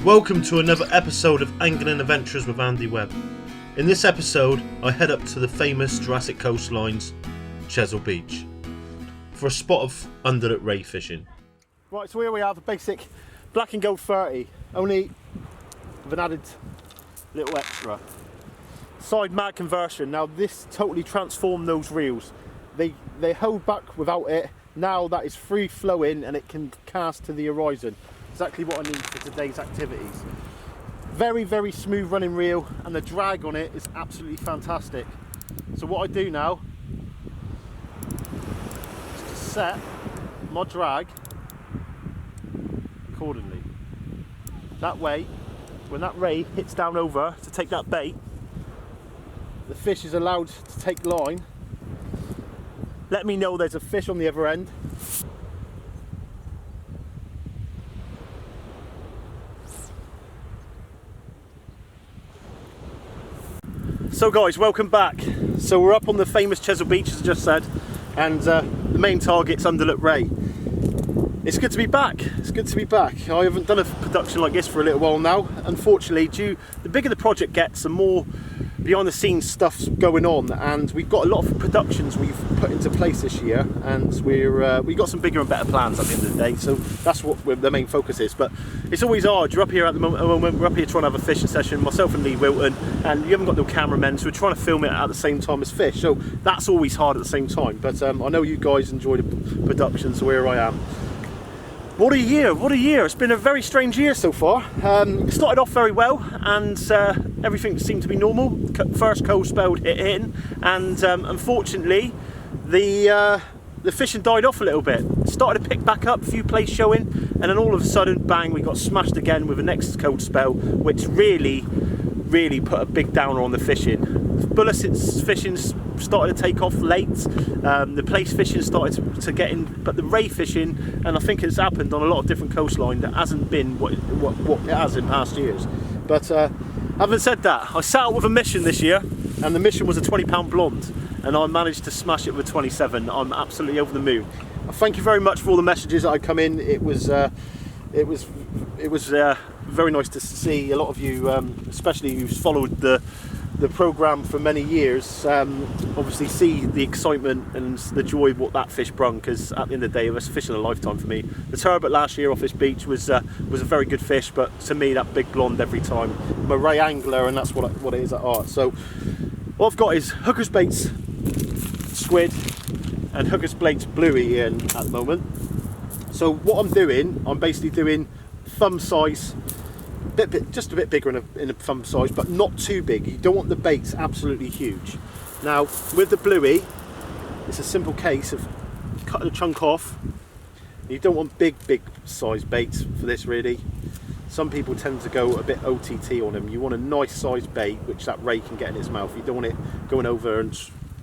Welcome to another episode of Angling Adventures with Andy Webb. In this episode, I head up to the famous Jurassic coastlines, Chesil Beach, for a spot of undulate ray fishing. Right, so here we have a basic black and gold 30, only with an added little extra. Side mag conversion. Now this totally transformed those reels. They hold back without it. Now that is free flowing and it can cast to the horizon. Exactly what I need for today's activities. Very, very smooth running reel, and the drag on it is absolutely fantastic. So what I do now is to set my drag accordingly. That way, when that ray hits down over to take that bait, the fish is allowed to take line. Let me know there's a fish on the other end. So guys, welcome back. So we're up on the famous Chesil Beach, as I just said, and the main target's undulate ray. It's good to be back. It's good to be back. I haven't done a production like this for a little while now. Unfortunately, the bigger the project gets, the more behind the scenes stuff's going on, and we've got a lot of productions we've put into place this year, and we got some bigger and better plans at the end of the day, so that's what the main focus is. But it's always hard. You're up here at the moment, we're up here trying to have a fishing session, myself and Lee Wilton, and you haven't got no cameramen, so we're trying to film it at the same time as fish, so that's always hard at the same time. But I know you guys enjoy the production, so here I am. What a year, what a year. It's been a very strange year so far. It started off very well, and everything seemed to be normal. First cold spell hit in, and unfortunately the fishing died off a little bit. Started to pick back up, a few plays showing, and then all of a sudden, bang, we got smashed again with the next cold spell, which really put a big downer on the fishing. Bullicets fishing started to take off late. The place fishing started to get in, but the ray fishing, and I think it's happened on a lot of different coastline, that hasn't been what it has in past years. But having said that, I set out with a mission this year, and the mission was a 20-pound blonde, and I managed to smash it with 27. I'm absolutely over the moon. Thank you very much for all the messages that I come in. It was very nice to see a lot of you, especially who's followed the programme for many years, obviously see the excitement and the joy of what that fish brung, because at the end of the day it was fishing a lifetime for me. The turbot last year off this beach was a very good fish, but to me that big blonde every time. I'm a ray angler, and that's what it is at heart. So what I've got is hooker's baits squid and hooker's baits bluey in at the moment. So what I'm doing, I'm basically doing thumb size, just a bit bigger in a thumb size, but not too big. You don't want the baits absolutely huge. Now with the bluey, it's a simple case of cutting a chunk off. You don't want big size baits for this really. Some people tend to go a bit OTT on them. You want a nice size bait which that ray can get in its mouth. You don't want it going over and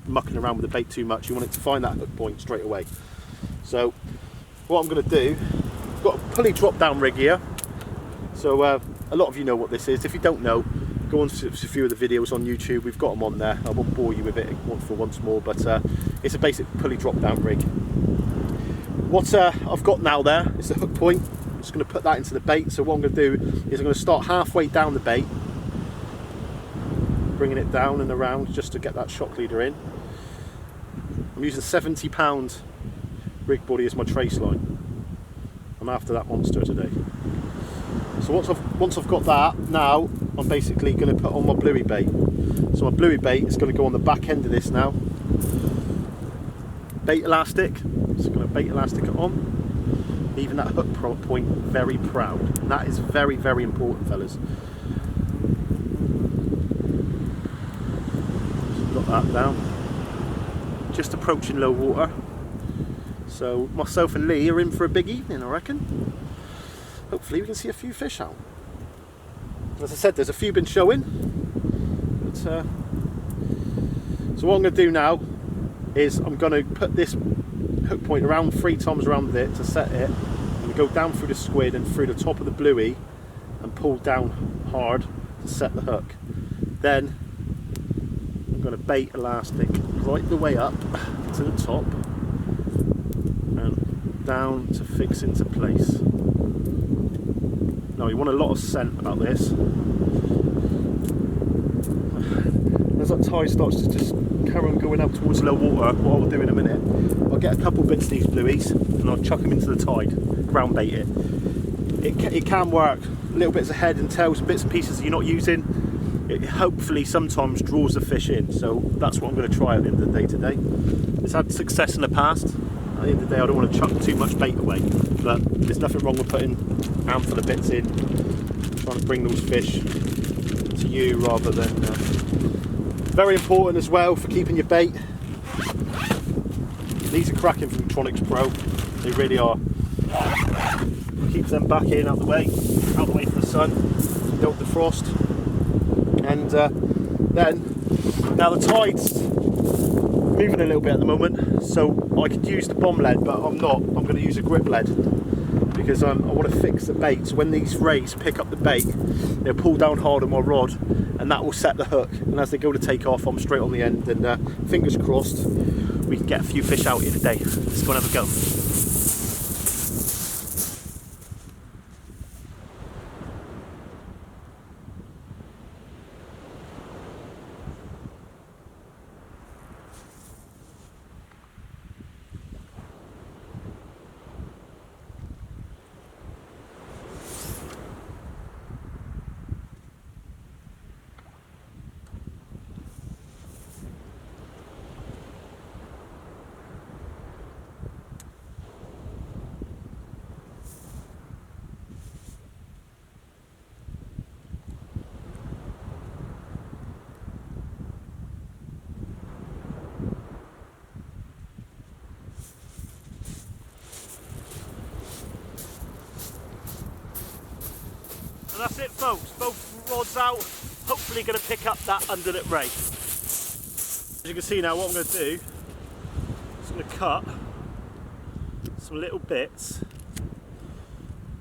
mucking around with the bait too much. You want it to find that hook point straight away. So what I'm going to do, I've got a pulley drop down rig here. So a lot of you know what this is. If you don't know, go on to a few of the videos on YouTube. We've got them on there. I won't bore you with it once more, but it's a basic pulley drop down rig. What I've got now there is the hook point. I'm just going to put that into the bait. So what I'm going to do is I'm going to start halfway down the bait, bringing it down and around just to get that shock leader in. I'm using 70-pound rig body as my trace line. I'm after that monster today. So once I've got that, now I'm basically going to put on my bluey bait. So my bluey bait is going to go on the back end of this now. Bait elastic, just going to bait elastic it on. Even that hook point very proud. And that is very, very important, fellas. So got that down. Just approaching low water. So myself and Lee are in for a big evening, I reckon. Hopefully we can see a few fish out. As I said, there's a few been showing. But, so what I'm going to do now is I'm going to put this hook point around 3 times around it to set it. I'm going to go down through the squid and through the top of the bluey and pull down hard to set the hook. Then I'm going to bait elastic right the way up to the top and down to fix into place. Now you want a lot of scent about this. As that tide starts to just carry on going out towards low water, what I'll do in a minute, I'll get a couple bits of these blueies and I'll chuck them into the tide, ground bait it. It can work, little bits of head and tails, bits and pieces that you're not using. It hopefully sometimes draws the fish in, so that's what I'm going to try at the end of the day today. It's had success in the past. At the end of the day I don't want to chuck too much bait away, but there's nothing wrong with putting a handful of bits in, trying to bring those fish to you rather than... Very important as well for keeping your bait. These are cracking from Tronics Pro, they really are. Keeps them back in, out the way from the sun, don't defrost. And then, now the tide's moving a little bit at the moment, so I could use the bomb lead, but I'm not. I'm going to use a grip lead because I want to fix the bait. So when these rays pick up the bait, they'll pull down hard on my rod, and that will set the hook. And as they go to take off, I'm straight on the end. And fingers crossed, we can get a few fish out here today. Let's go and have a go. And that's it, folks, both rods out, hopefully going to pick up that underlip ray. As you can see now, what I'm going to do is going to cut some little bits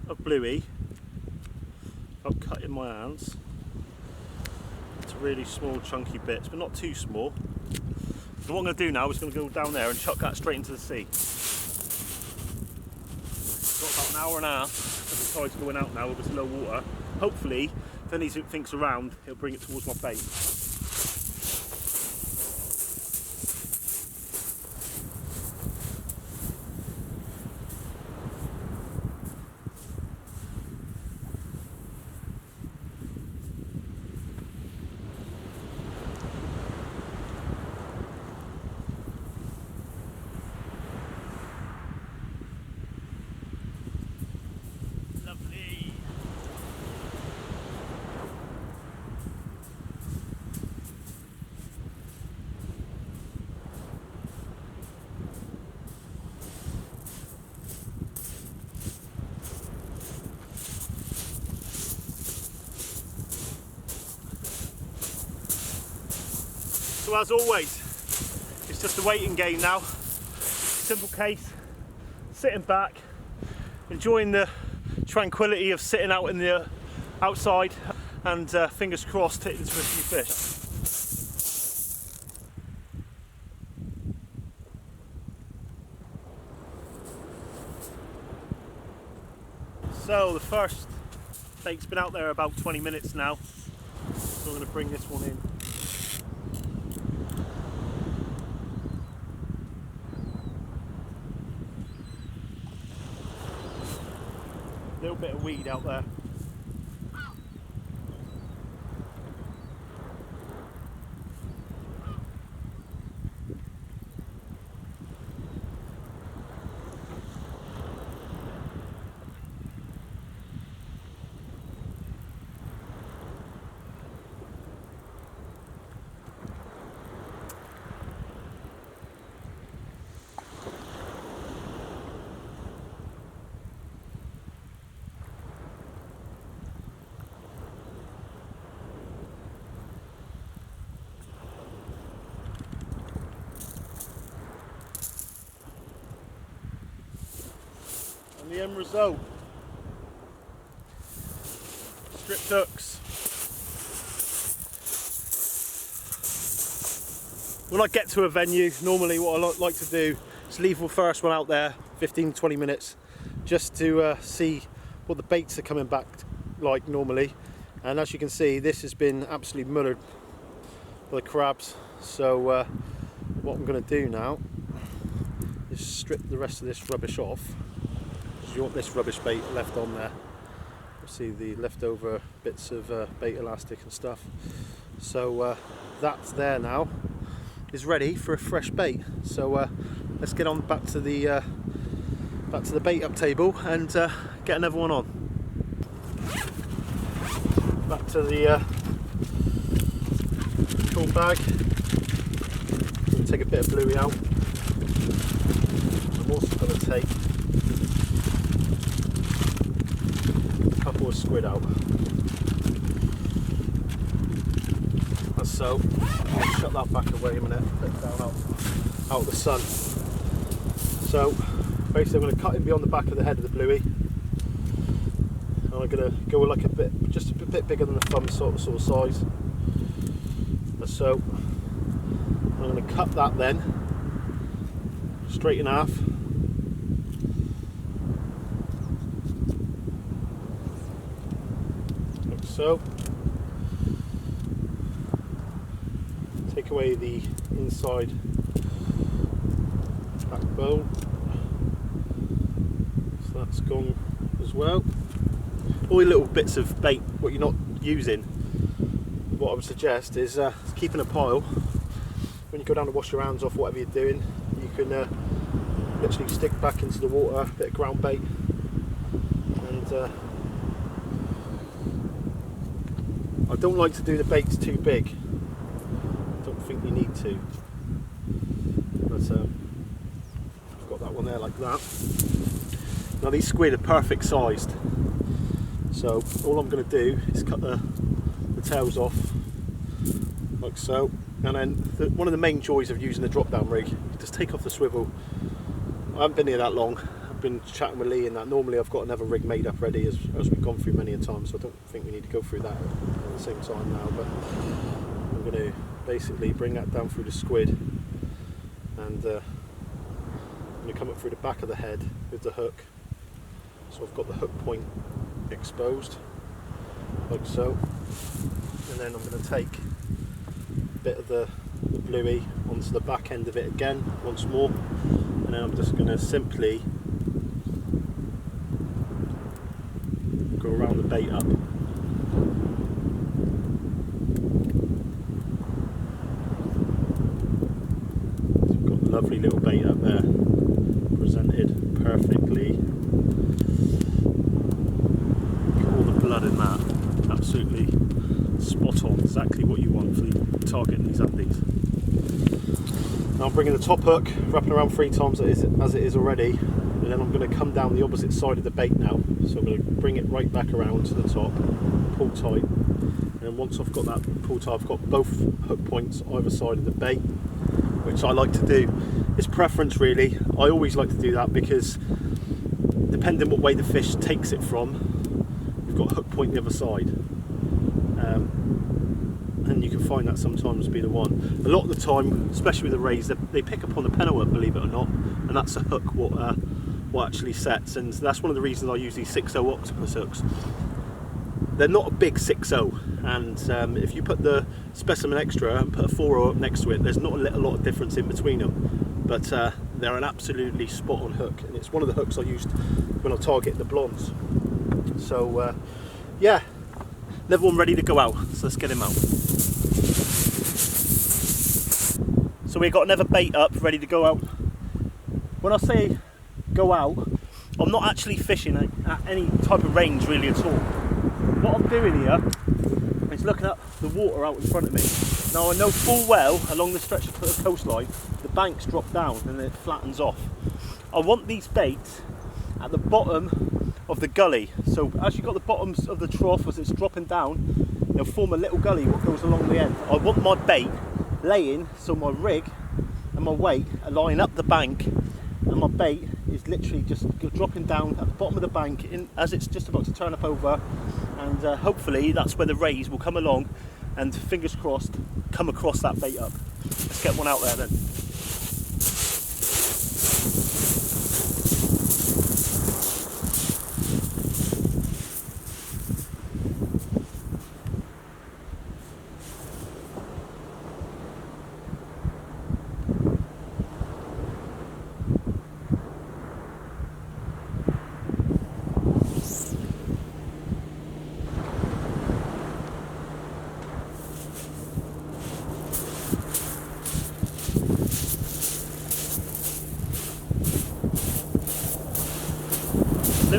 of bluey. I'll cut in my hands to really small chunky bits, but not too small. So what I'm going to do now is going to go down there and chuck that straight into the sea. Got about an hour and a half as the tide's going out now with this low water. Hopefully, if anything thinks around, it'll bring it towards my bait. So as always, it's just a waiting game now. Simple case, sitting back, enjoying the tranquility of sitting out in the outside, and fingers crossed hitting some few fish. So the first bait's been out there about 20 minutes now, so I'm going to bring this one in. Little bit of weed out there. The end result, stripped hooks. When I get to a venue, normally what I like to do is leave the first one out there 15-20 minutes just to see what the baits are coming back like normally, and as you can see, this has been absolutely mullered by the crabs. So what I'm going to do now is strip the rest of this rubbish off, because you want this rubbish bait left on there. You see the leftover bits of bait elastic and stuff. So that's there now, is ready for a fresh bait. So let's get on back to the bait up table and get another one on. Back to the cool bag. I'm going to take a bit of bluey out. I'm also going to take a couple of squid out. That's so. I'll shut that back away a minute, put it down out of the sun. So basically I'm going to cut in beyond the back of the head of the bluey. And I'm going to go like just a bit bigger than the thumb sort of size. So I'm going to cut that then straight in half. Like so. Take away the inside backbone. So that's gone as well. All the little bits of bait, what you're not using, what I would suggest is keeping a pile. When you go down to wash your hands off, whatever you're doing, you can literally stick back into the water a bit of ground bait, and I don't like to do the baits too big. I don't think you need to, but I've got that one there like that. Now these squid are perfect sized, so all I'm going to do is cut the tails off like so, and then one of the main joys of using the drop down rig, just take off the swivel. I haven't been here that long, I've been chatting with Lee and that. Normally I've got another rig made up ready, as we've gone through many a time, so I don't think we need to go through that at the same time now, but I'm going to basically bring that down through the squid, and I'm going to come up through the back of the head with the hook, so I've got the hook point exposed like so, and then I'm going to take a bit of the bluey onto the back end of it again once more, and then I'm just going to simply go around the bait up. So we've got a lovely little bait up there, presented perfectly. Got all the blood in that, absolutely spot on, exactly what you want for targeting these undies. Now I'm bringing the top hook, wrapping around 3 times as it is already, and then I'm going to come down the opposite side of the bait now. So I'm going to bring it right back around to the top, pull tight, and once I've got that pulled tight, I've got both hook points either side of the bait, which I like to do. It's preference really. I always like to do that because depending what way the fish takes it from, you've got a hook point the other side. And you can find that sometimes be the one. A lot of the time, especially with the rays, they pick up on the penalty, believe it or not, and that's a hook what actually sets, and that's one of the reasons I use these 6.0 octopus hooks. They're not a big 6.0, and if you put the specimen extra and put a 4.0 up next to it, there's not a lot of difference in between them, but they're an absolutely spot on hook, and it's one of the hooks I used when I target the blondes. So yeah, another one ready to go out, so let's get him out. So we've got another bait up, ready to go out. When I say go out, I'm not actually fishing at any type of range really at all. What I'm doing here is looking at the water out in front of me. Now I know full well along the stretch of the coastline, the banks drop down and it flattens off. I want these baits at the bottom of the gully. So as you've got the bottoms of the trough as it's dropping down, they'll form a little gully what goes along the end. I want my bait laying so my rig and my weight are lying up the bank, and my bait is literally just dropping down at the bottom of the bank as it's just about to turn up over, and hopefully that's where the rays will come along and, fingers crossed, come across that bait up. Let's get one out there then.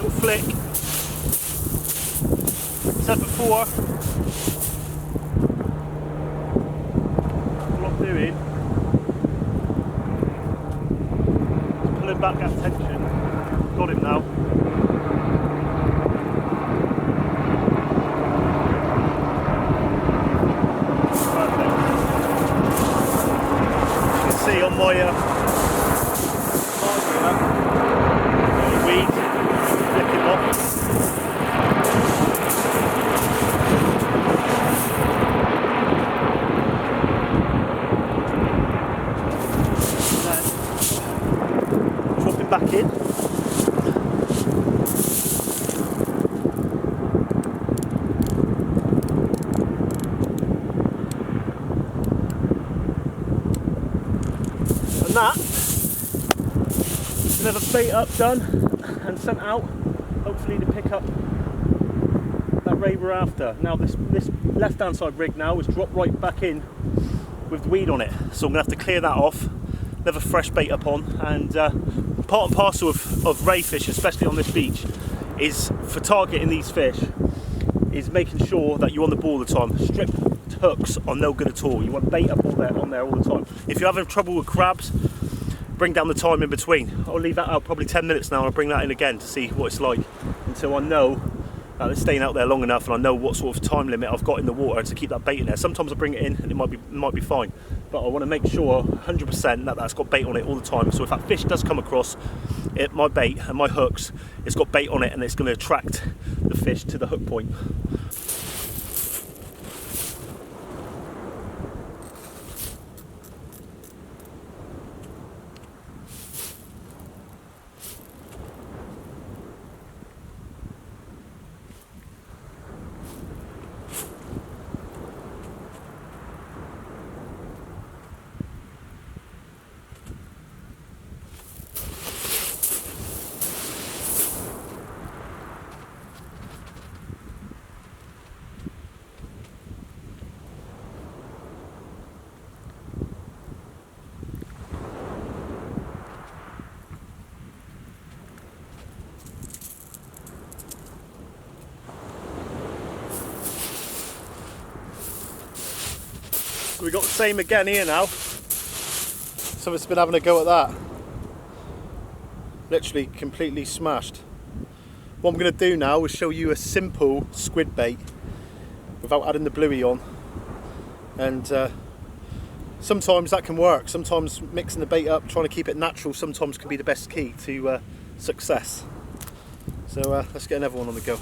little flick. Said before, all I'm doing is pulling back that tension. Got him now. Perfect. You can see on my weed flicking off. Back in. And that, another bait up done and sent out, hopefully to pick up that ray we're after. Now this left hand side rig now is dropped right back in with the weed on it, so I'm going to have to clear that off, another fresh bait up on, and part and parcel of ray fish, especially on this beach, is for targeting these fish, is making sure that you're on the ball all the time. Strip hooks are no good at all. You want bait up on there all the time. If you're having trouble with crabs, bring down the time in between. I'll leave that out probably 10 minutes now, and I'll bring that in again to see what it's like, until I know that it's staying out there long enough and I know what sort of time limit I've got in the water to keep that bait in there. Sometimes I bring it in and it might be fine, but I want to make sure 100% that that's got bait on it all the time. So if that fish does come across it, my bait and my hooks, it's got bait on it and it's going to attract the fish to the hook point. We got the same again here now. Someone's been having a go at that. Literally completely smashed. What I'm going to do now is show you a simple squid bait without adding the bluey on. And sometimes that can work. Sometimes mixing the bait up, trying to keep it natural, sometimes can be the best key to success. So let's get another one on the go.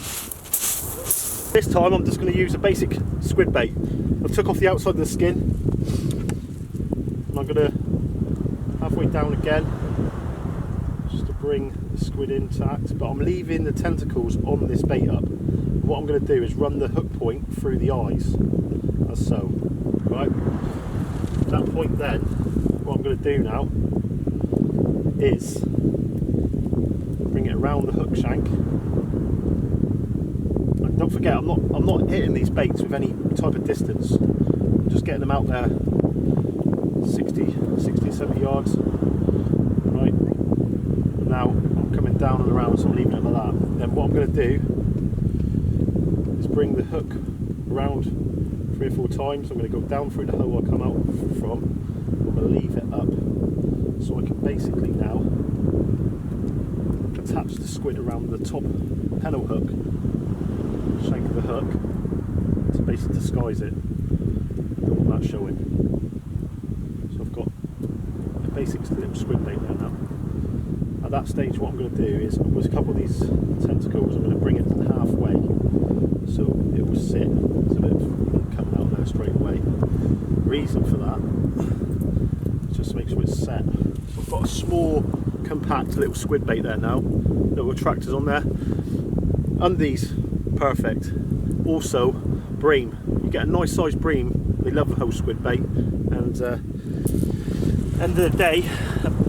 This time I'm just going to use a basic squid bait. I took off the outside of the skin, and I'm going to halfway down again just to bring the squid intact, but I'm leaving the tentacles on this bait up. And what I'm going to do is run the hook point through the eyes, as so. Right, at that point then, what I'm going to do now is bring it around the hook shank. Don't forget, I'm not hitting these baits with any type of distance. I'm just getting them out there 60, 70 yards. Right. Now I'm coming down and around, so I'm leaving it like that. Then what I'm going to do is bring the hook around 3 or 4 times. I'm going to go down through the hole I come out from. I'm going to leave it up, so I can basically now attach the squid around the top pennel hook. Shank of the hook to basically disguise it. Don't want that showing. So I've got a basic little squid bait there now. At that stage, what I'm going to do is, with a couple of these tentacles, I'm going to bring it halfway so it will sit. There's a bit of coming out there straight away. Reason for that is just to make sure it's set. So I've got a small, compact little squid bait there now. Little attractors on there. Undies. Perfect. Also, bream. You get a nice sized bream. They love the whole squid bait, and end of the day,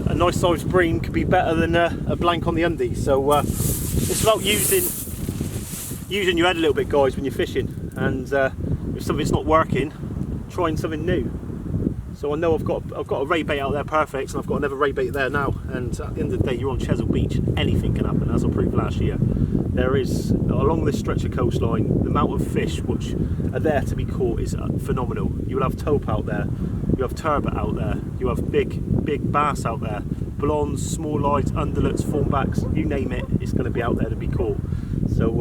a nice sized bream could be better than a blank on the undies. So it's about using your head a little bit, guys, when you're fishing. And if something's not working, trying something new. So I know I've got a ray bait out there perfect, and I've got another ray bait there now. And at the end of the day, you're on Chesil Beach, anything can happen, as I proved last year. There is, along this stretch of coastline, the amount of fish which are there to be caught is phenomenal. You will have taupe out there, you have turbot out there, you have big bass out there, blondes, small lights, undulates, thornbacks, you name it, it's going to be out there to be caught. So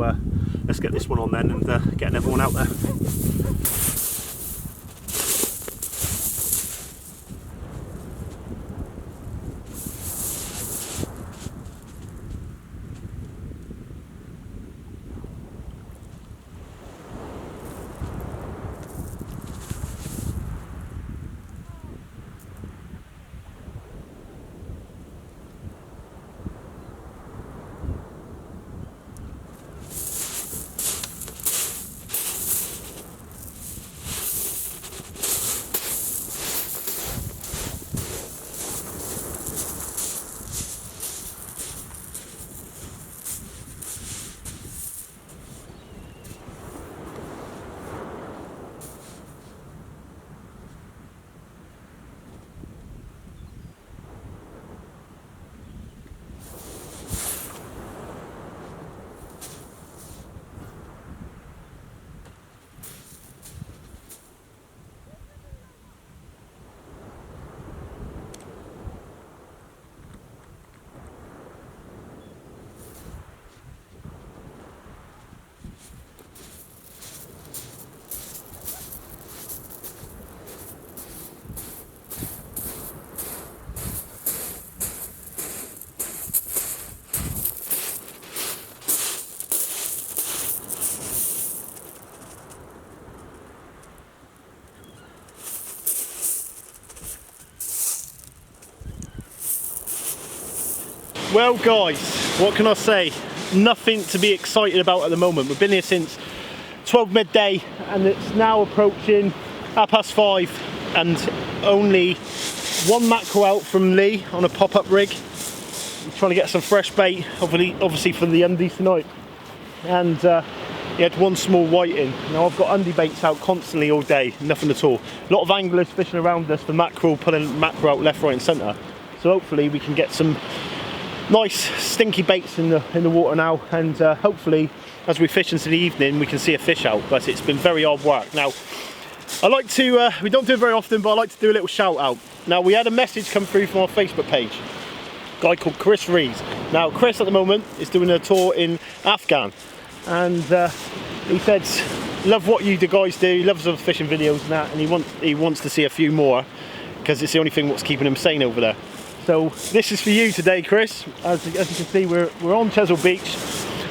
let's get this one on then and get another one out there. Well guys, what can I say? Nothing to be excited about at the moment. We've been here since 12 midday and it's now approaching 5:30 and only one mackerel out from Lee on a pop-up rig. He's trying to get some fresh bait, obviously for the undies tonight. And he had one small whiting. Now I've got undie baits out constantly all day, nothing at all. A lot of anglers fishing around us for mackerel, pulling mackerel out left, right and centre. So hopefully we can get some nice stinky baits in the water now, and hopefully as we fish into the evening we can see a fish out. But it's been very hard work. Now I like to, we don't do it very often, but I like to do a little shout out. Now we had a message come through from our Facebook page, a guy called Chris Rees. Now Chris at the moment is doing a tour in Afghan, and he said love what you guys do, he loves the fishing videos and that, and he wants to see a few more because it's the only thing what's keeping him sane over there. So this is for you today, Chris. As you can see, we're on Chesil Beach.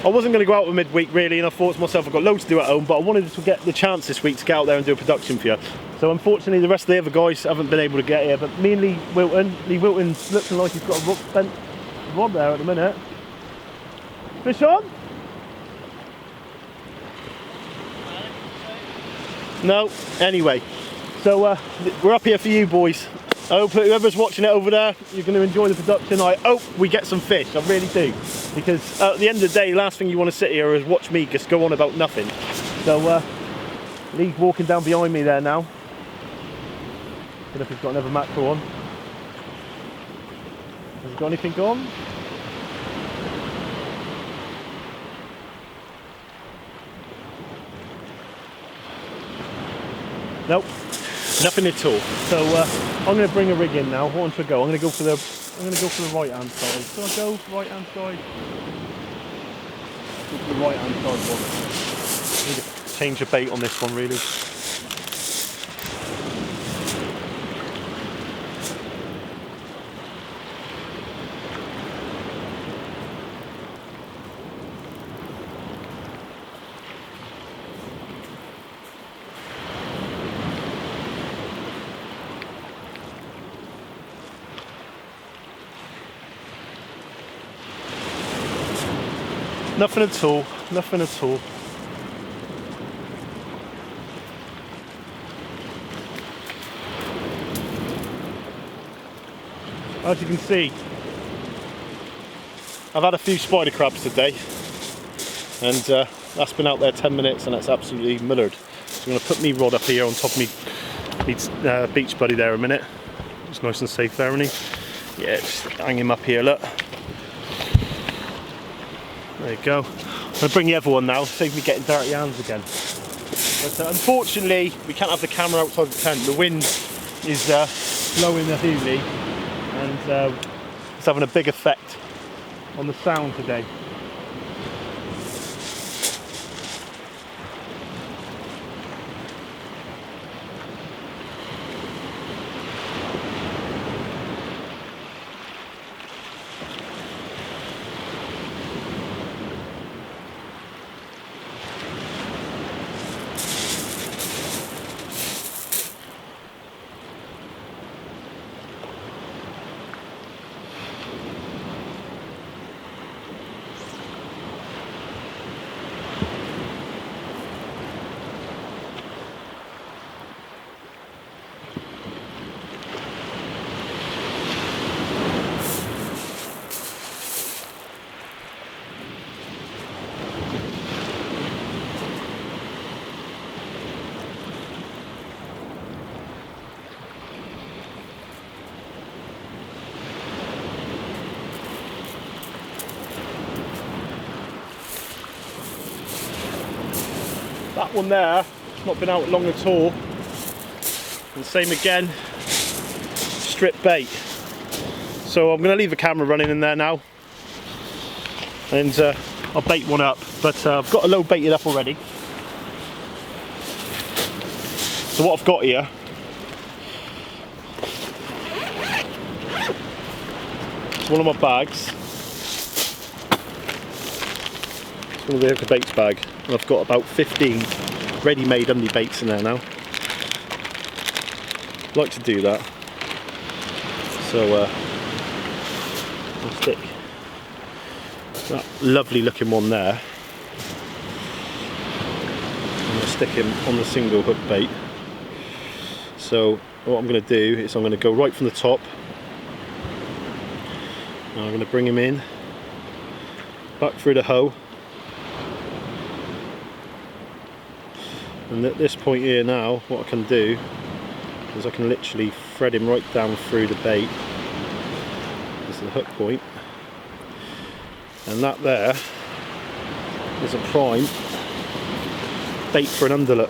I wasn't going to go out with midweek really, and I thought to myself I've got loads to do at home, but I wanted to get the chance this week to get out there and do a production for you. So unfortunately the rest of the other guys haven't been able to get here, but me and Lee Wilton's looking like he's got a bent rod there at the minute. Fish on? No, anyway. So we're up here for you boys. I hope whoever's watching it over there, you're going to enjoy the production. I hope we get some fish, I really do. Because at the end of the day, last thing you want to sit here is watch me just go on about nothing. So Lee's walking down behind me there now. Don't know if he's got another mackerel on. Has he got anything on? Nope. Nothing at all. So I'm going to bring a rig in now. What should I go? I'm going to go for the right hand side. So I go right hand side. Go for the right hand side one. Need to change the bait on this one really. Nothing at all, nothing at all. As you can see, I've had a few spider crabs today, and that's been out there 10 minutes and that's absolutely mullered. So I'm going to put me rod up here on top of me beach buddy there a minute. It's nice and safe there, isn't he? Yeah, just hang him up here, look. There you go. I'm going to bring the other one now, save me getting dirty hands again. But unfortunately, we can't have the camera outside the tent. The wind is blowing the hoolie, and it's having a big effect on the sound today. That one there, not been out long at all. And same again, strip bait. So I'm going to leave the camera running in there now, and I'll bait one up. But I've got a load baited up already. So what I've got here, it's one of my bags. It's one of the Hook Baits bag. And I've got about 15 ready-made undie baits in there now. Like to do that. So I'll stick that lovely looking one there. I'm going to stick him on the single hook bait. So what I'm going to do is I'm going to go right from the top. And I'm going to bring him in, back through the hoe. And at this point here now, what I can do is I can literally thread him right down through the bait. This is the hook point. And that there is a prime bait for an undulate.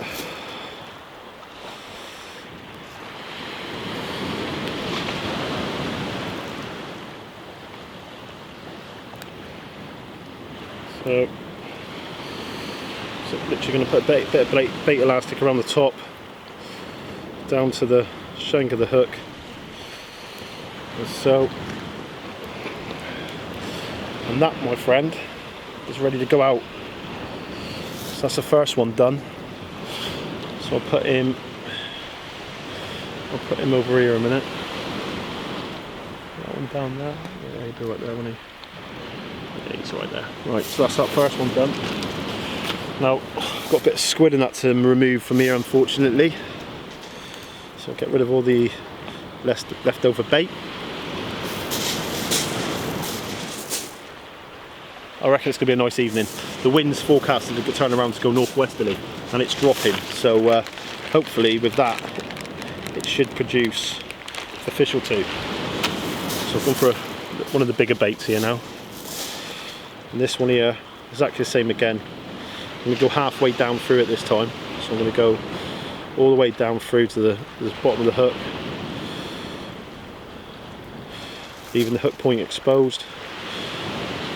So literally going to put a bit of bait elastic around the top, down to the shank of the hook, and so. And that, my friend, is ready to go out. So that's the first one done. So I'll put him over here a minute. That one down there. Yeah, he'll be right there, won't he? Yeah, he's right there. Right, so that's that first one done. Now, I've got a bit of squid in that to remove from here, unfortunately. So I'll get rid of all the leftover bait. I reckon it's going to be a nice evening. The wind's forecasted to turn around to go northwesterly, and it's dropping. So hopefully with that, it should produce a fish or two. So I've gone for one of the bigger baits here now. And this one here, exactly the same again. I'm going to go halfway down through it this time. So I'm going to go all the way down through to the bottom of the hook. Leaving the hook point exposed.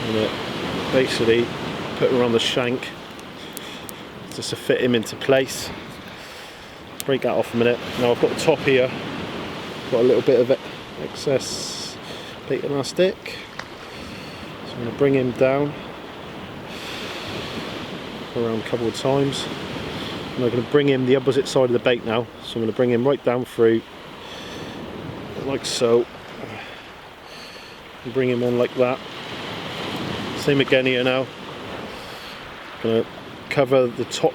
And basically put him around the shank just to fit him into place. Break that off a minute. Now I've got the top here, got a little bit of excess bait elastic, so I'm going to bring him down around a couple of times, and I'm going to bring him the opposite side of the bait now. So I'm going to bring him right down through like so, and bring him on like that. Same again here now. I'm going to cover the top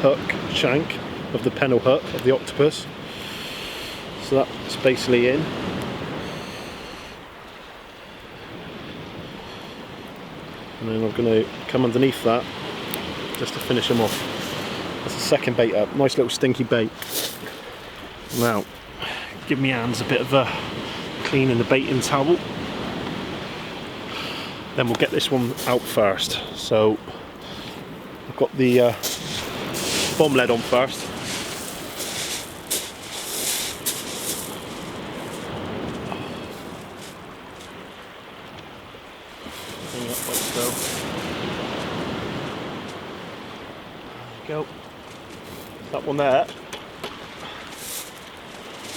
hook shank of the pennel hook of the octopus. So that's basically in. And then I'm going to come underneath that just to finish him off. That's the second bait up. Nice little stinky bait. Now, give me hands a bit of a clean in the baiting towel. Then we'll get this one out first. So I've got the bomb lead on first. Bring it up like so. There you go. That one there.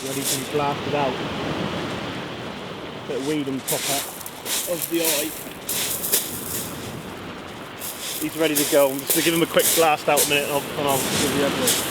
Ready to be blasted out. Bit of weed on the top of the eye. He's ready to go. I'm just going to give him a quick blast out a minute and I'll give you everything.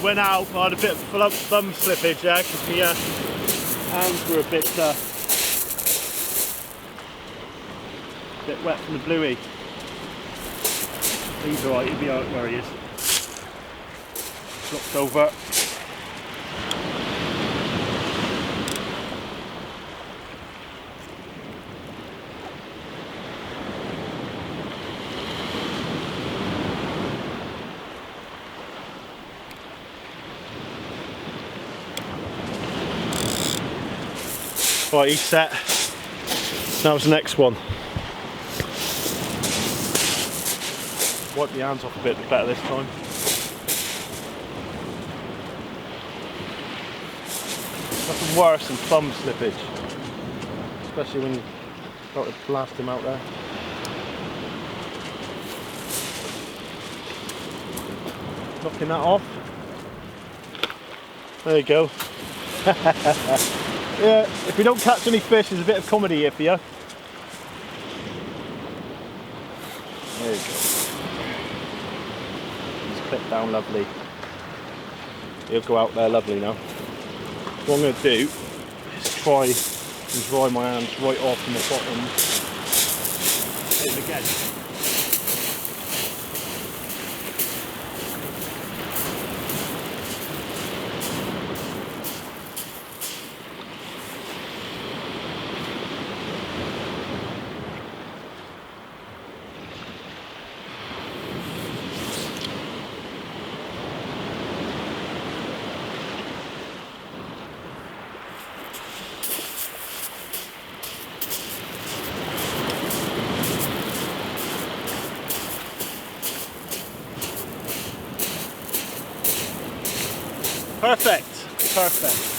Went out, I had a bit of thumb slippage there because my hands were a bit wet from the bluey. He's alright, he'll be out where he is. Dropped over. Right, he's set. Now it's the next one. Wipe the hands off a bit better this time. Nothing worse than thumb slippage. Especially when you start to blast him out there. Knocking that off. There you go. Yeah, if we don't catch any fish, there's a bit of comedy here for you. There you go. He's clipped down lovely. He'll go out there lovely now. What I'm going to do is try and dry my hands right off from the bottom. Hit him again. Perfect, perfect.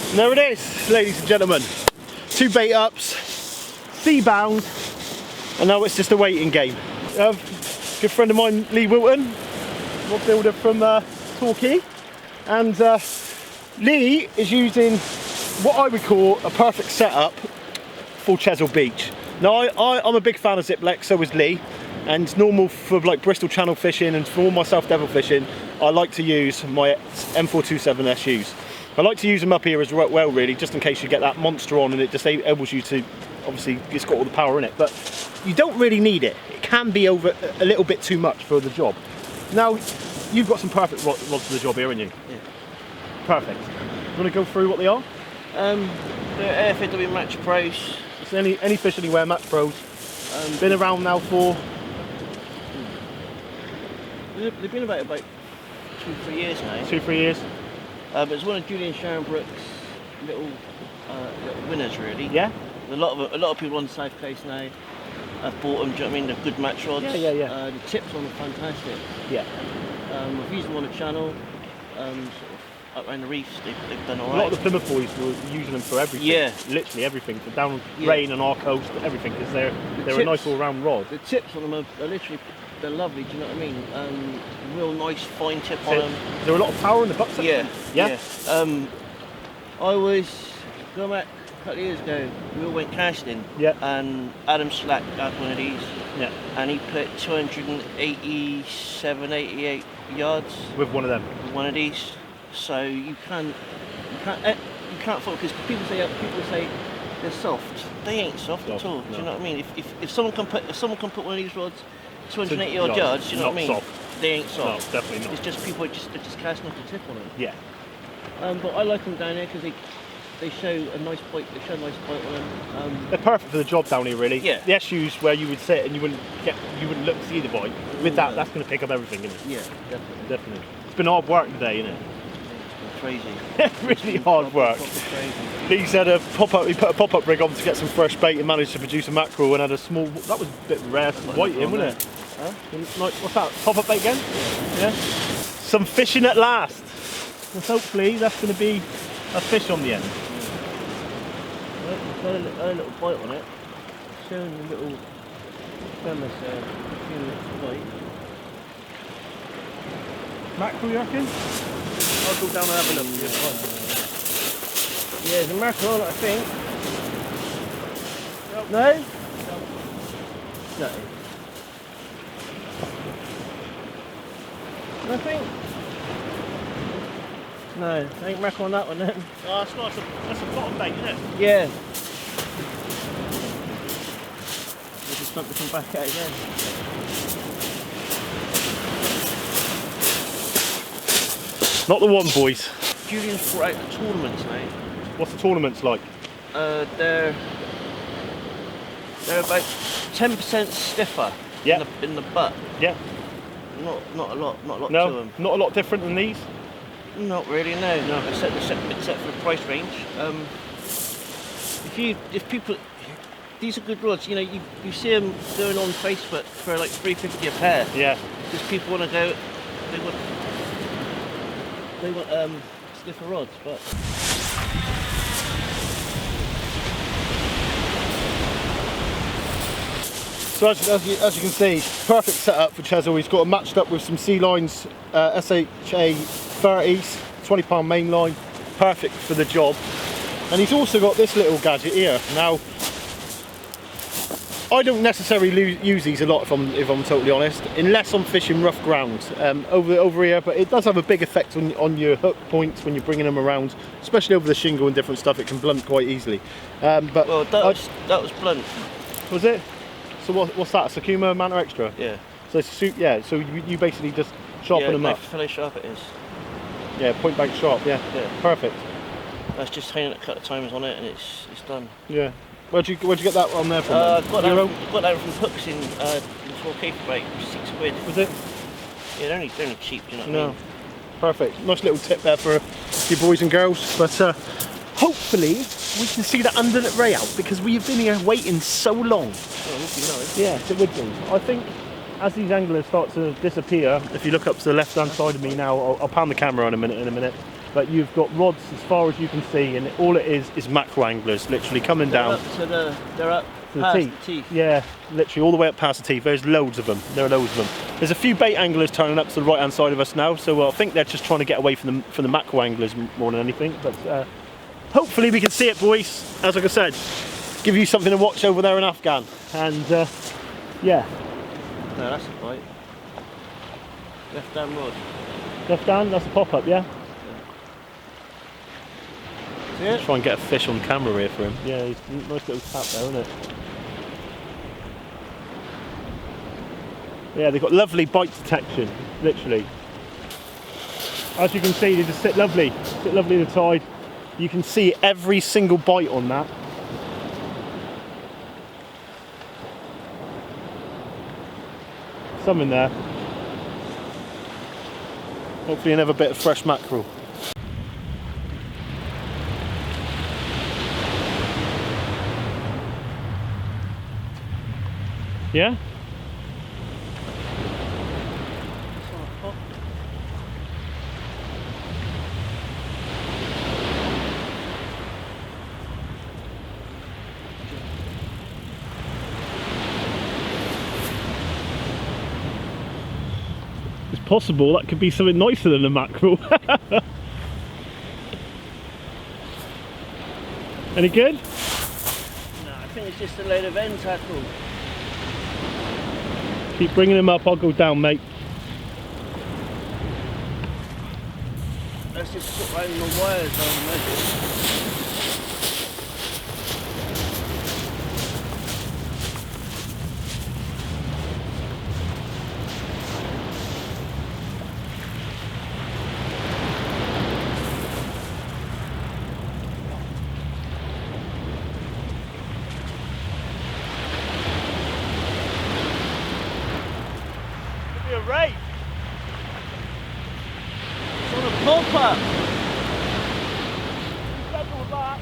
And there it is, ladies and gentlemen. 2 bait ups, sea bound, and now it's just a waiting game. Good friend of mine, Lee Wilton, rod builder from Torquay, and Lee is using what I would call a perfect setup for Chesil Beach. Now I'm a big fan of Ziplex, so is Lee, and it's normal for like Bristol Channel fishing and for all my South Devil fishing, I like to use my M427 SUs. I like to use them up here as well, really, just in case you get that monster on and it just enables you to, obviously, it's got all the power in it, but you don't really need it. It can be over a little bit too much for the job. Now, you've got some perfect rods for the job here, haven't you? Yeah. Perfect. You want to go through what they are? They're AFAW Match Pros. It's any fish anywhere, Match Pros. Been around now for? They've been about 2-3 years now. 2-3 years. But it's one of Julian Sharonbrook's little winners, really. Yeah. A lot of people on the South Coast now. I've bought them. Do you know what I mean? They're good match rods. Yeah. The tips on them are fantastic. Yeah. I've used them on the channel. Sort of up around the reefs, they've done A alright. lot of the Plymouth boys were using them for everything. Yeah. Literally everything. So down rain and our coast, everything, because they're a nice all-round rod. The tips on them are literally, they're lovely. Do you know what I mean? Real nice fine tip on them. Is there a lot of power in the butt section? Yeah. I was going back a couple of years ago. We all went casting. Yeah. And Adam Slack had one of these. Yeah. And he put 287, 88 yards With one of them. with one of these. So you can't fault, because people say they're soft. They ain't soft at all. Do you know what I mean? If someone can put one of these rods 280 odd yards, do you know what I mean? Soft. They ain't soft. No, definitely not. It's just people they're just casting off the tip on it. Yeah. But I like them down here because they show a nice bite. They show a nice bite on them. They're perfect for the job down here, really. Yeah. The SUs where you would sit and you wouldn't look to see the bite. With that, that's going to pick up everything, isn't it? Yeah, definitely. Definitely. It's been hard work today, isn't it? Crazy. Really hard work. Crazy. Lee said he put a pop-up rig on to get some fresh bait and managed to produce a mackerel and had a small, that was a bit rare, some white in, wasn't it? Huh? Like, what's that, pop-up bait again? Yeah. Some fishing at last. And hopefully that's going to be a fish on the end. Well, it's got a little bite on it. Showing a little premise there. Few little bite. Mackerel, you reckon? I'll go down and have a look. Yeah, there's a mackerel on it, I think. No? No. Nothing? No, ain't mackerel on that one then. Oh, it's nice. That's a bottom bait, isn't it? Yeah. We'll just want to come back out again. Not the one, boys. Julian's brought out the tournaments now. What's the tournaments like? They're about 10% stiffer in the butt. Yeah. Not a lot to No, them. not a lot different than these. Not really, no. Except for the price range. These are good rods. You know, you see them going on Facebook for like $3.50 a pair. Yeah. Because people want to go. They want stiffer rods, but. So as you can see, perfect setup for Chesil. He's got it matched up with some Sea Lines SHA 30s, 20 pound main line, perfect for the job. And he's also got this little gadget here. Now, I don't necessarily use these a lot if I'm totally honest, unless I'm fishing rough ground over here. But it does have a big effect on your hook points when you're bringing them around, especially over the shingle and different stuff. It can blunt quite easily. Well, that was blunt. Was it? So what's that? A Sakuma Manta Extra? Yeah. So so you basically just sharpen them up. Fairly sharp it is. Yeah, point blank sharp. Yeah. Perfect. That's just hanging a couple of times on it, and it's done. Yeah. Where'd you get that on there from? Got that from hooks in Torquay for about £6. Was it? Yeah, they're only cheap. Do you know what I mean? Perfect. Nice little tip there for you boys and girls. But hopefully we can see that underlit ray out, because we've been here waiting so long. Oh, it would be nice. Yes, it would be. I think as these anglers start to disappear, if you look up to the left hand side of me now, I'll pan the camera in a minute. But you've got rods as far as you can see, and all it is mackerel anglers literally coming down. They're up to past the teeth. Yeah, literally all the way up past the teeth. There's loads of them. There's a few bait anglers turning up to the right hand side of us now, so I think they're just trying to get away from the mackerel anglers more than anything. But hopefully we can see it, boys. As like I said, give you something to watch over there in Afghan. And yeah. No, that's a bite. Left hand rod. Left hand, that's a pop-up, yeah? Yeah. Try and get a fish on camera here for him. Yeah, he's a nice little tap there, isn't it? Yeah, they've got lovely bite detection, literally. As you can see, they just sit lovely to the tide. You can see every single bite on that. Some in there. Hopefully another bit of fresh mackerel. Yeah? It's possible that could be something nicer than a mackerel. Any good? No, I think it's just a load of end tackle. Keep bringing them up, I'll go down, mate. Let's just put around the wires on the edges. Could be a ray. It's on a pop-up. Careful with that.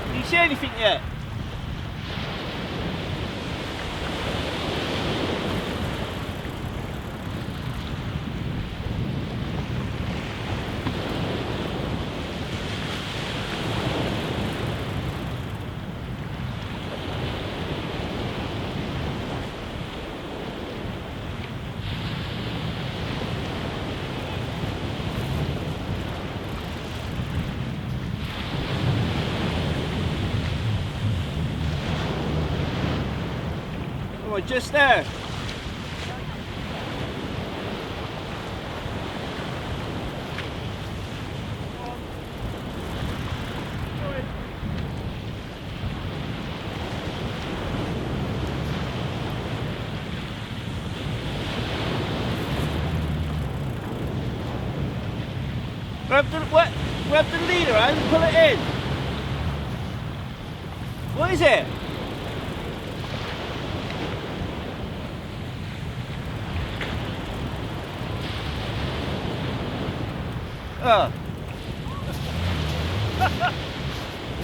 Do you see anything yet? Oh, just there. Grab the leader and pull it in. What is it? Oh.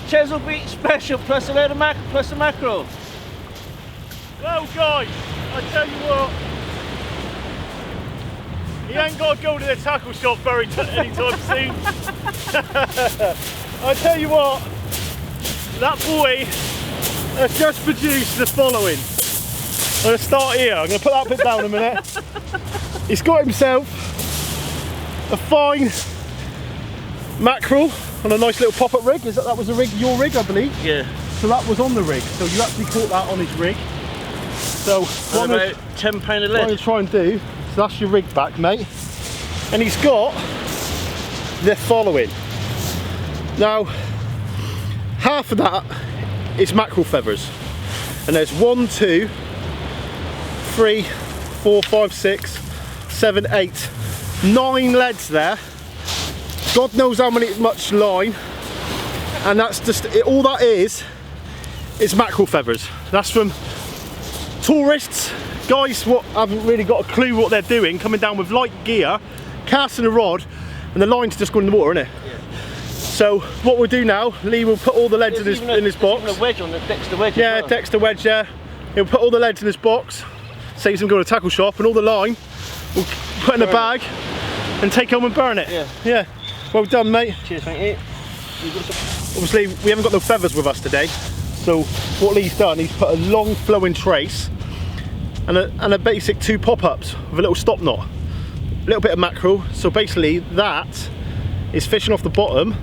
Chesil Beach special plus a load of mackerel. Well guys, I tell you what, he ain't got to go to the tackle shop anytime soon. I tell you what, that boy has just produced the following. I'm going to start here, I'm going to put that bit down a minute. He's got himself a fine mackerel on a nice little pop-up rig. That was a rig, your rig, I believe? Yeah. So that was on the rig, so you actually caught that on his rig. So what about £10 a what I'm lead? going to try and do, so that's your rig back, mate. And he's got the following. Now, half of that is mackerel feathers. And there's 1, 2, 3, 4, 5, 6, 7, 8, 9 leads there. God knows how much line. And that's just, all that is mackerel feathers. That's from tourists, guys what haven't really got a clue what they're doing, coming down with light gear, casting a rod, and the line's just going in the water, isn't it? Yeah. So what we'll do now, Lee will put all the leads in his box. There's a wedge on the Dexter wedge. Yeah, as well. Dexter wedge there. He'll put all the leads in his box, saves him going to a tackle shop, and all the line we'll put in a bag and take home and burn it. Yeah. Yeah. Well done, mate. Cheers, thank you. Obviously, we haven't got no feathers with us today, So what Lee's done, he's put a long flowing trace and a basic 2 pop-ups with a little stop knot, a little bit of mackerel. So basically that is fishing off the bottom.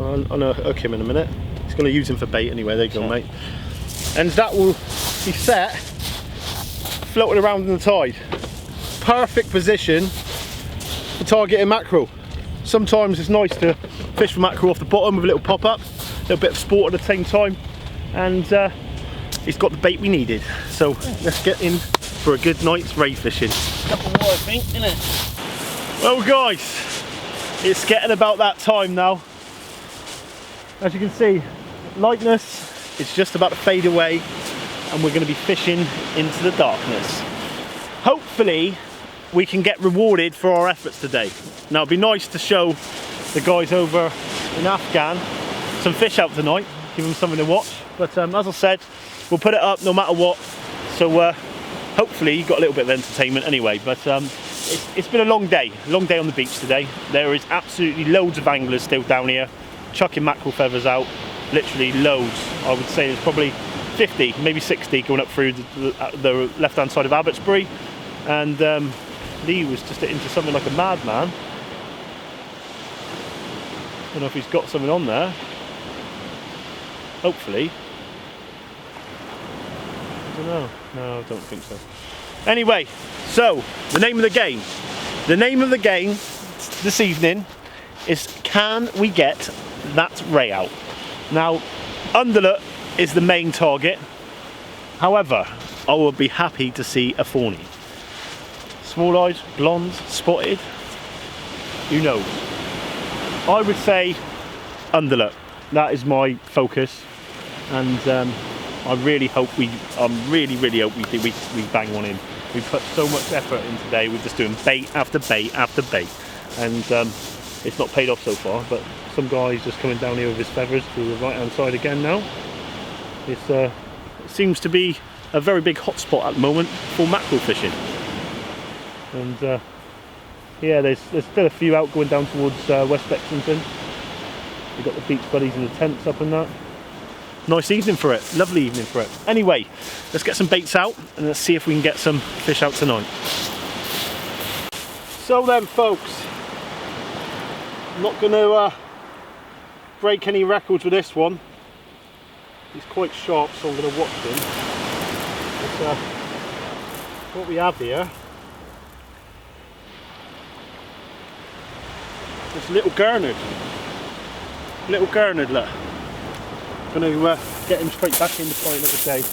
I'm gonna hook him in a minute. He's gonna use him for bait anyway. There you go, mate. And that will be set, floating around in the tide. Perfect position for targeting mackerel. Sometimes it's nice to fish for mackerel off the bottom with a little pop-up, a little bit of sport at the same time, and he's got the bait we needed. So let's get in for a good night's ray fishing. Couple more, I think, isn't it? Well guys, it's getting about that time now. As you can see, lightness is just about to fade away and we're going to be fishing into the darkness. Hopefully we can get rewarded for our efforts today. Now it'd be nice to show the guys over in Afghan some fish out tonight, give them something to watch, but as I said, we'll put it up no matter what, so hopefully you got a little bit of entertainment anyway. But it's been a long day on the beach today. There is absolutely loads of anglers still down here chucking mackerel feathers out, literally loads. I would say there's probably 50, maybe 60 going up through the left hand side of Abbotsbury, and Lee was just into something like a madman. I don't know if he's got something on there. Hopefully. I don't know. No, I don't think so. Anyway, so the name of the game. The name of the game this evening is, can we get that ray out? Now, undulate is the main target. However, I would be happy to see a fawny. Small-eyed, blonde, spotted, who knows? I would say undulate. That is my focus, and I really hope we bang one in. We put so much effort in today. We're just doing bait after bait after bait, and it's not paid off so far. But some guy's just coming down here with his feathers to the right hand side again now. It seems to be a very big hotspot at the moment for mackerel fishing, and yeah, there's still a few out going down towards West Bexington. We've got the beach buddies in the tents up and that. Nice evening for it, lovely evening for it. Anyway, let's get some baits out and let's see if we can get some fish out tonight. So then folks, I'm not going to break any records with this one. He's quite sharp, so I'm going to watch him. But, what we have here, this little gurnard. Little gurnard, look. Going to get him straight back in the fight another day.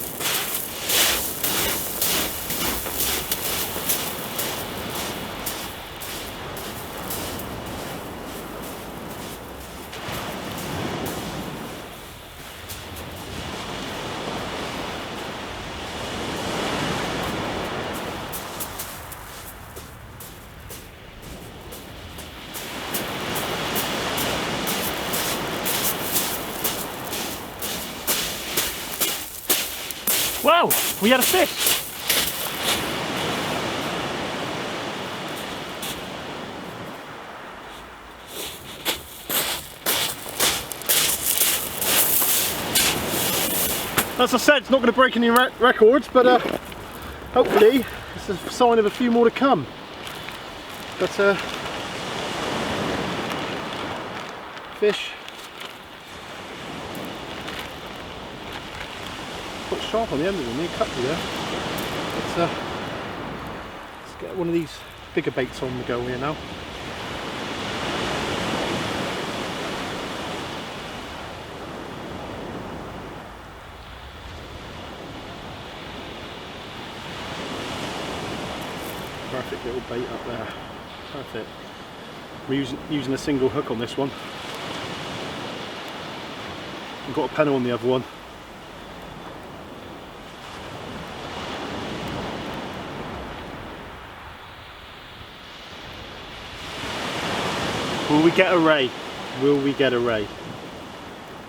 Wow, we had a fish! As I said, it's not going to break any records, but hopefully it's a sign of a few more to come. But fish. Quite sharp on the end of them, near cut here. Let's get one of these bigger baits on the go here now. Perfect little bait up there. Perfect. We're using a single hook on this one. I've got a pennel on the other one. Will we get a ray? Will we get a ray?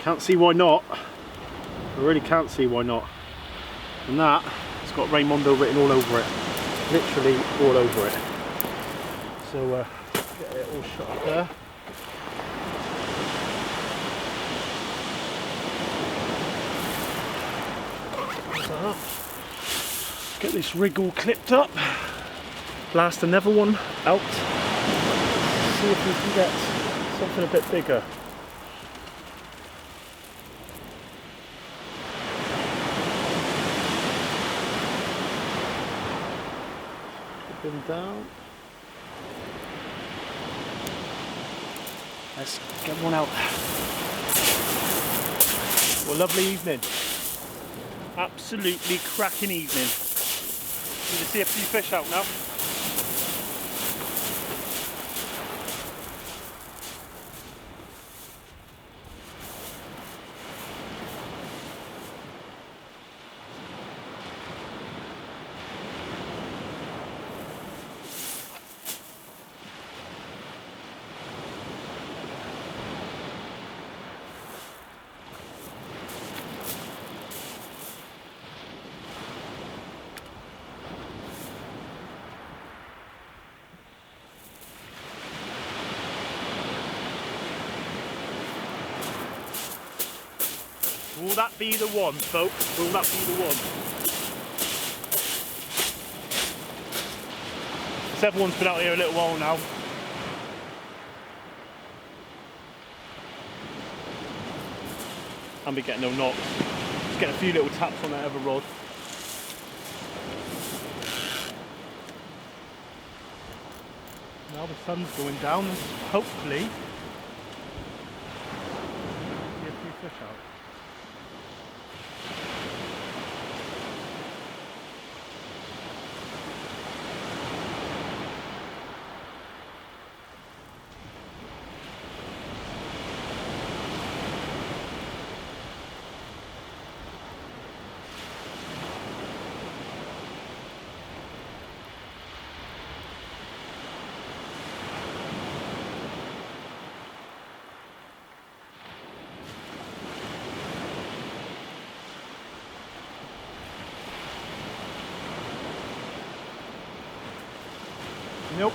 Can't see why not. I really can't see why not. And that, it's got Raymondo written all over it. Literally all over it. So get it all shot up there. that up. Get this rig all clipped up. Blast another one out. See if we can get something a bit bigger. Put them down. Let's get one out. Well, lovely evening. Absolutely cracking evening. Need to see a few fish out now. Will that be the one, folks? Will that be the one? So everyone's been out here a little while now. And be getting no knocks. Just getting a few little taps on that other rod. Now the sun's going down and hopefully see a few fish out. Nope.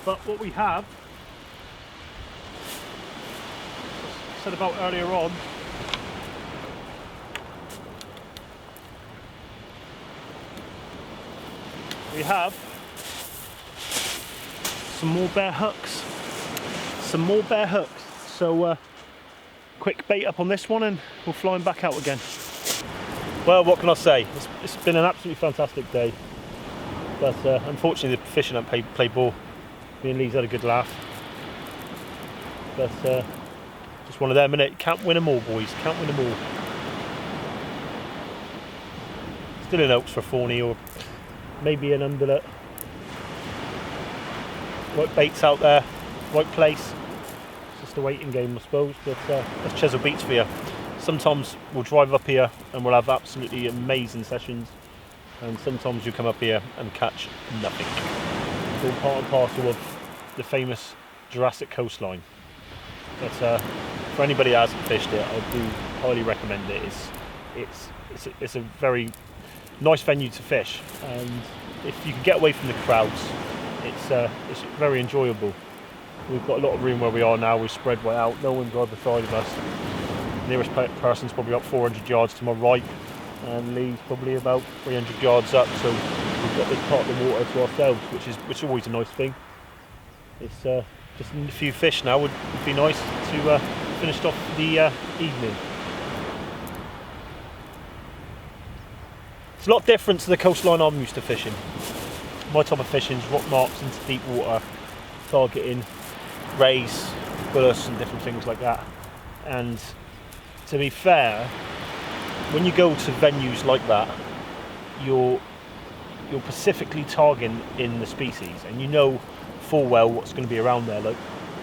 But what we have, as I said about earlier on, we have some more bare hooks. Some more bare hooks. So quick bait up on this one and we'll fly them back out again. Well, what can I say? It's been an absolutely fantastic day. But unfortunately the fishing don't play ball. Me and Lee's had a good laugh. But just one of them, innit? Can't win them all, boys. Can't win them all. Still in hopes for a fawny or maybe an undulate. Right baits out there. Right place. It's just a waiting game, I suppose, but that's Chesil Beach for you. Sometimes we'll drive up here and we'll have absolutely amazing sessions, and sometimes you come up here and catch nothing. It's all part and parcel of the famous Jurassic coastline. But for anybody that hasn't fished it, I do highly recommend it. It's a very nice venue to fish, and if you can get away from the crowds, it's very enjoyable. We've got a lot of room where we are now. We've spread right out. No one's either side of us. The nearest person's probably about 400 yards to my right, and Lee's probably about 300 yards up. So we've got this part of the water to ourselves, which is always a nice thing. It's just a few fish now. Would be nice to finish off the evening. It's a lot different to the coastline I'm used to fishing. My type of fishing is rock marks into deep water, targeting rays, bullets and different things like that. And to be fair, when you go to venues like that, you're specifically targeting in the species, and you know full well what's going to be around there. Like,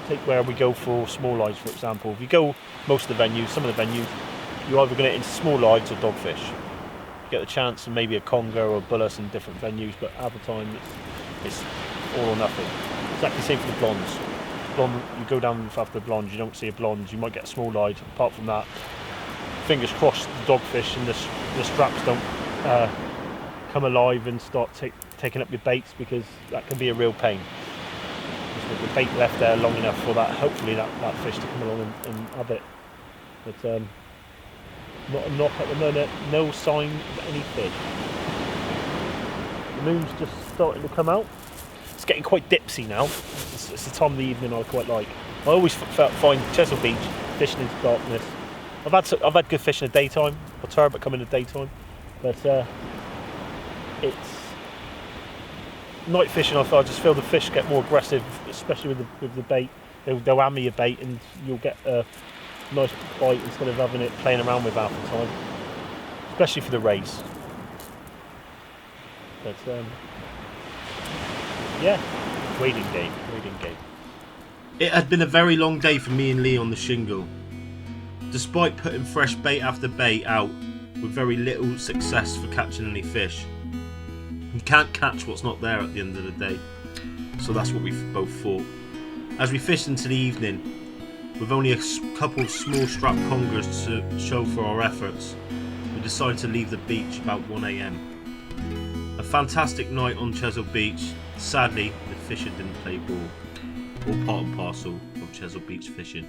take where we go for small lives, for example. If you go most of the venues, some of the venues, you're either going to get into small lives or dogfish. You get the chance of maybe a conger or a bullets in different venues, but half the time it's all or nothing. Exactly the same for the blondes. You go down after the blondes, you don't see a blonde, you might get a small live. Apart from that, fingers crossed the dogfish and the straps don't come alive and start picking up your baits, because that can be a real pain. Just with the bait left there long enough for that, hopefully that fish to come along and have it. But not a knock at the moment, no sign of any fish. The moon's just starting to come out. It's getting quite dipsy now. It's the time of the evening I quite like. I always find Chesil Beach fishing into darkness. I've had good fish in the daytime, or turbot come in the daytime, but it's night fishing. I just feel the fish get more aggressive, especially with the bait. They'll hammer your bait, and you'll get a nice bite instead of having it playing around with half the time, especially for the rays. But yeah, wading game. It had been a very long day for me and Lee on the shingle. Despite putting fresh bait after bait out with very little success for catching any fish. You can't catch what's not there at the end of the day, so that's what we both thought. As we fished into the evening, with only a couple of small strap congers to show for our efforts, we decided to leave the beach about 1 AM. A fantastic night on Chesil Beach. Sadly, the fishing didn't play ball, all part and parcel of Chesil Beach fishing.